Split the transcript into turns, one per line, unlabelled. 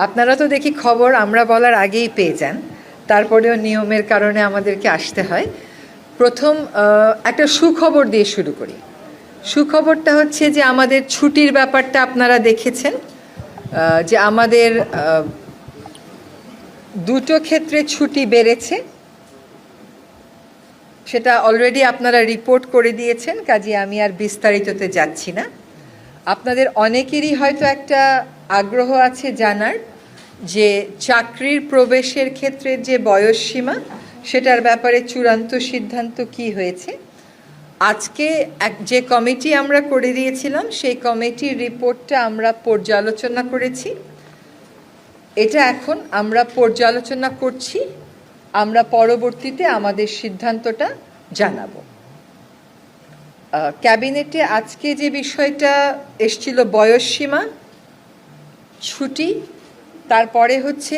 আপনারা তো দেখি খবর আমরা বলার আগেই পেয়ে যান, তারপরেও নিয়মের কারণে আমাদেরকে আসতে হয়। প্রথম একটা সুখবর দিয়ে শুরু করি। সুখবরটা হচ্ছে যে আমাদের ছুটির ব্যাপারটা আপনারা দেখেছেন, যে আমাদের দুটো ক্ষেত্রে ছুটি বেড়েছে, সেটা অলরেডি আপনারা রিপোর্ট করে দিয়েছেন, কাজে আমি আর বিস্তারিততে যাচ্ছি না। আপনাদের অনেকেরই হয়তো একটা আগ্রহ আছে জানার যে চাকরির প্রবেশের ক্ষেত্রে যে বয়সসীমা, সেটার ব্যাপারে চূড়ান্ত সিদ্ধান্ত কি হয়েছে। আজকে যে কমিটি আমরা করে দিয়েছিলাম সেই কমিটির রিপোর্টটা আমরা পর্যালোচনা করেছি। এটা এখন আমরা পর্যালোচনা করছি, আমরা পরবর্তীতে আমাদের সিদ্ধান্তটা জানাবো। ক্যাবিনেটে আজকে যে বিষয়টা এসছিল বয়সসীমা, ছুটি, তারপরে হচ্ছে